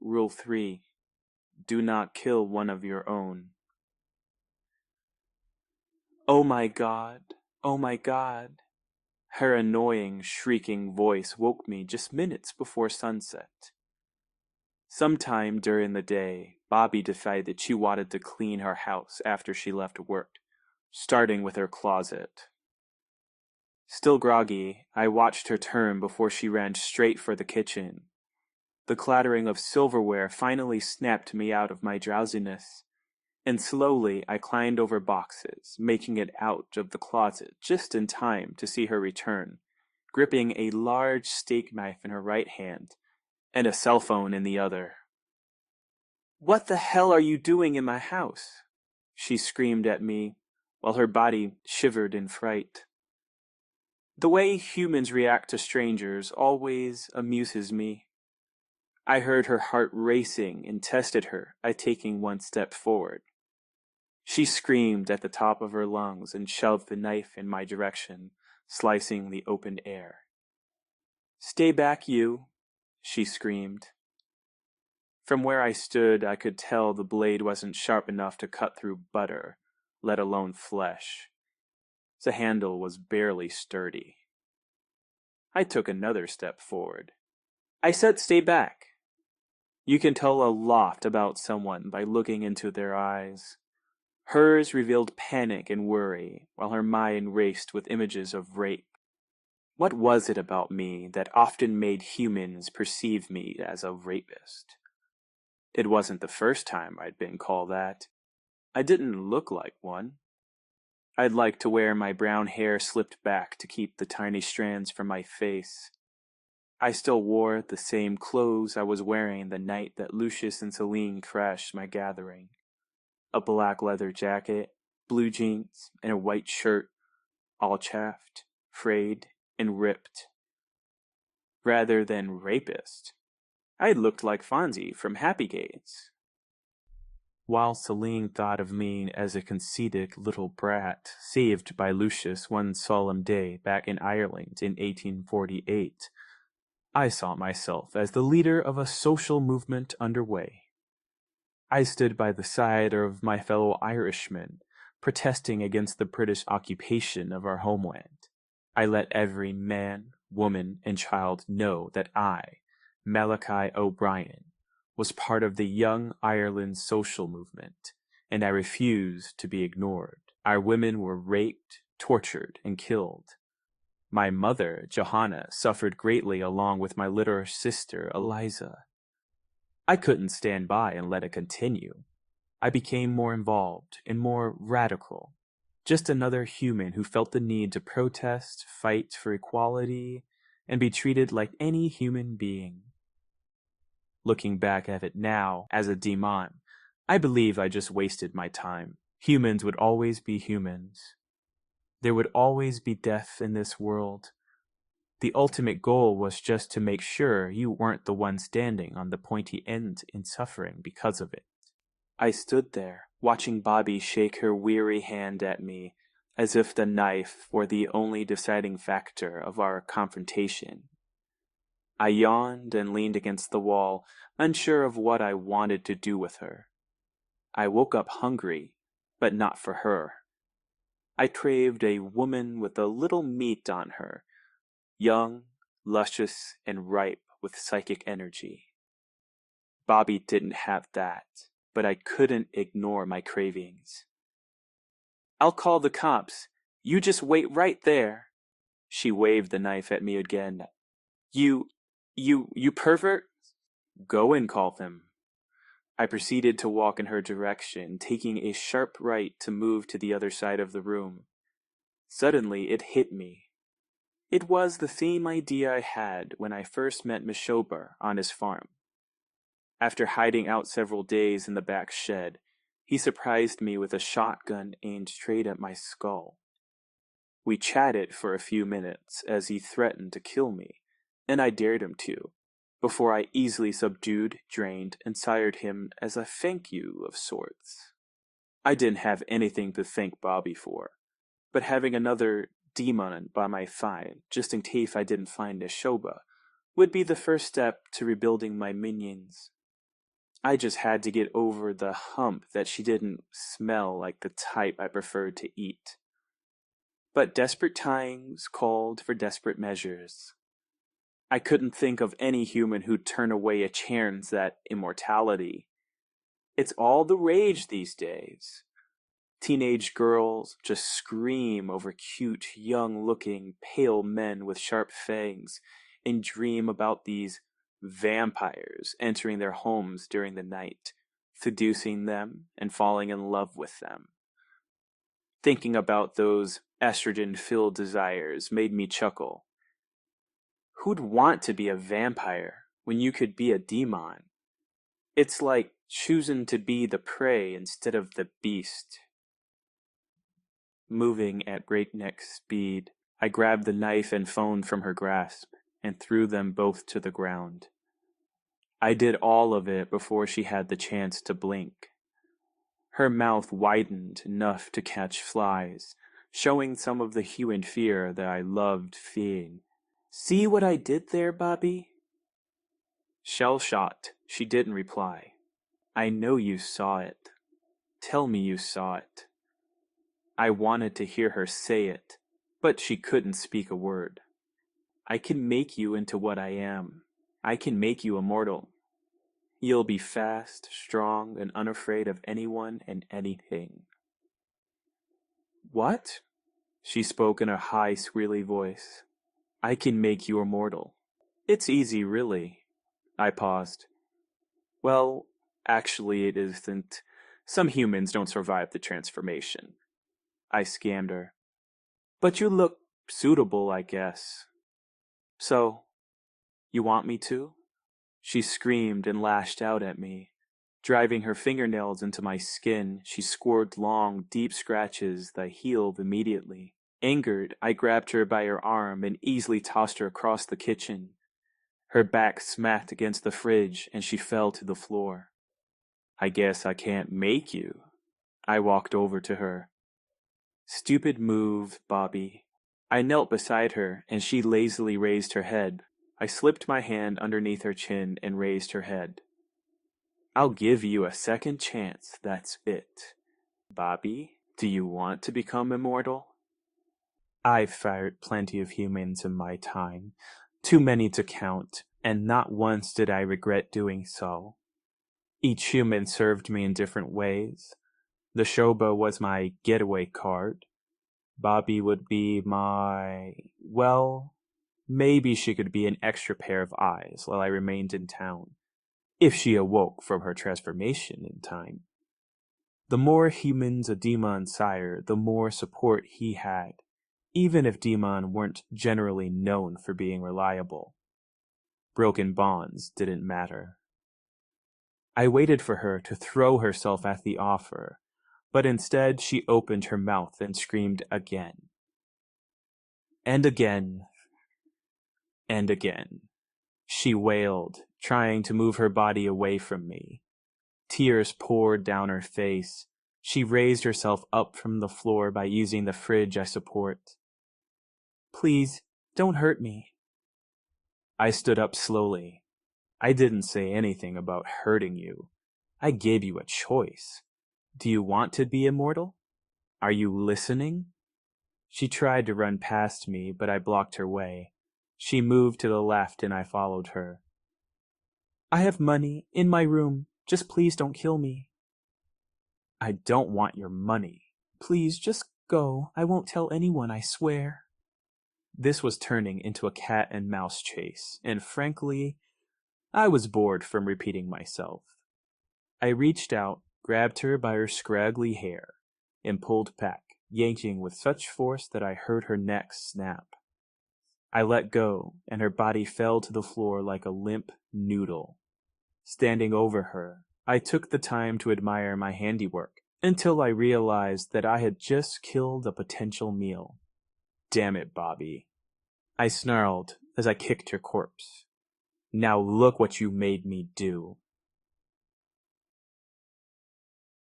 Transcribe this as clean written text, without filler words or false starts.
Rule 3. Do not kill one of your own. Oh my God! Oh my God! Her annoying, shrieking voice woke me just minutes before sunset. Sometime during the day, Bobby decided she wanted to clean her house after she left work, starting with her closet. Still groggy, I watched her turn before she ran straight for the kitchen. The clattering of silverware finally snapped me out of my drowsiness, and slowly I climbed over boxes, making it out of the closet just in time to see her return, gripping a large steak knife in her right hand and a cell phone in the other. "What the hell are you doing in my house?" she screamed at me, while her body shivered in fright. The way humans react to strangers always amuses me. I heard her heart racing and tested her by taking one step forward. She screamed at the top of her lungs and shoved the knife in my direction, slicing the open air. "Stay back, you," she screamed. From where I stood, I could tell the blade wasn't sharp enough to cut through butter, let alone flesh. The handle was barely sturdy. I took another step forward. "I said stay back." You can tell a lot about someone by looking into their eyes. Hers revealed panic and worry, while her mind raced with images of rape. What was it about me that often made humans perceive me as a rapist? It wasn't the first time I'd been called that. I didn't look like one. I'd like to wear my brown hair slipped back to keep the tiny strands from my face. I still wore the same clothes I was wearing the night that Lucius and Celine crashed my gathering. A black leather jacket, blue jeans, and a white shirt, all chafed, frayed, and ripped. Rather than rapist, I looked like Fonzie from Happy Gates. While Celine thought of me as a conceited little brat saved by Lucius one solemn day back in Ireland in 1848, I saw myself as the leader of a social movement underway. I stood by the side of my fellow Irishmen, protesting against the British occupation of our homeland. I let every man, woman, and child know that I, Malachi O'Brien, was part of the Young Ireland social movement, and I refused to be ignored. Our women were raped, tortured, and killed. My mother, Johanna, suffered greatly along with my little sister, Eliza. I couldn't stand by and let it continue. I became more involved and more radical. Just another human who felt the need to protest, fight for equality, and be treated like any human being. Looking back at it now, as a Deamhan, I believe I just wasted my time. Humans would always be humans. There would always be death in this world. The ultimate goal was just to make sure you weren't the one standing on the pointy end in suffering because of it. I stood there, watching Bobby shake her weary hand at me, as if the knife were the only deciding factor of our confrontation. I yawned and leaned against the wall, unsure of what I wanted to do with her. I woke up hungry, but not for her. I craved a woman with a little meat on her, young, luscious, and ripe with psychic energy. Bobby didn't have that, but I couldn't ignore my cravings. "I'll call the cops. You just wait right there." She waved the knife at me again. You pervert?" "Go and call them." I proceeded to walk in her direction, taking a sharp right to move to the other side of the room. Suddenly it hit me. It was the same idea I had when I first met Metusba on his farm. After hiding out several days in the back shed, he surprised me with a shotgun aimed straight at my skull. We chatted for a few minutes as he threatened to kill me, and I dared him to, before I easily subdued, drained, and sired him as a thank you of sorts. I didn't have anything to thank Bobby for, but having another Deamhan by my side, just in case I didn't find Metusba, would be the first step to rebuilding my minions. I just had to get over the hump that she didn't smell like the type I preferred to eat. But desperate times called for desperate measures. I couldn't think of any human who'd turn away a chance at immortality. It's all the rage these days. Teenage girls just scream over cute, young-looking, pale men with sharp fangs and dream about these vampires entering their homes during the night, seducing them and falling in love with them. Thinking about those estrogen-filled desires made me chuckle. Who'd want to be a vampire when you could be a demon? It's like choosing to be the prey instead of the beast. Moving at breakneck speed, I grabbed the knife and phone from her grasp and threw them both to the ground. I did all of it before she had the chance to blink. Her mouth widened enough to catch flies, showing some of the hue and fear that I loved seeing. "See what I did there, Bobby?" Shell-shocked, she didn't reply. "I know you saw it. Tell me you saw it." I wanted to hear her say it, but she couldn't speak a word. "I can make you into what I am. I can make you immortal. You'll be fast, strong, and unafraid of anyone and anything." "What?" She spoke in a high, squealy voice. "I can make you immortal." "It's easy, really." I paused. "Well, actually it isn't. Some humans don't survive the transformation." I scammed her. "But you look suitable, I guess. So, you want me to?" She screamed and lashed out at me. Driving her fingernails into my skin, she scored long, deep scratches that healed immediately. Angered, I grabbed her by her arm and easily tossed her across the kitchen. Her back smacked against the fridge and she fell to the floor. "I guess I can't make you." I walked over to her. "Stupid move, Bobby." I knelt beside her and she lazily raised her head. I slipped my hand underneath her chin and raised her head. "I'll give you a second chance, that's it. Bobby, do you want to become immortal?" I've fired plenty of humans in my time, too many to count, and not once did I regret doing so. Each human served me in different ways. The Shoba was my getaway card. Bobby would be my... well, maybe she could be an extra pair of eyes while I remained in town, if she awoke from her transformation in time. The more humans a demon sire, the more support he had, even if demon weren't generally known for being reliable. Broken bonds didn't matter. I waited for her to throw herself at the offer, but instead she opened her mouth and screamed again. And again. And again. She wailed, trying to move her body away from me. Tears poured down her face. She raised herself up from the floor by using the fridge as support. "Please, don't hurt me." I stood up slowly. "I didn't say anything about hurting you. I gave you a choice. Do you want to be immortal? Are you listening?" She tried to run past me, but I blocked her way. She moved to the left and I followed her. "I have money in my room. Just please don't kill me." "I don't want your money." "Please, just go. I won't tell anyone, I swear." This was turning into a cat and mouse chase, and frankly, I was bored from repeating myself. I reached out, grabbed her by her scraggly hair, and pulled back, yanking with such force that I heard her neck snap. I let go, and her body fell to the floor like a limp noodle. Standing over her, I took the time to admire my handiwork, until I realized that I had just killed a potential meal. "Damn it, Bobby," I snarled as I kicked her corpse. "Now look what you made me do."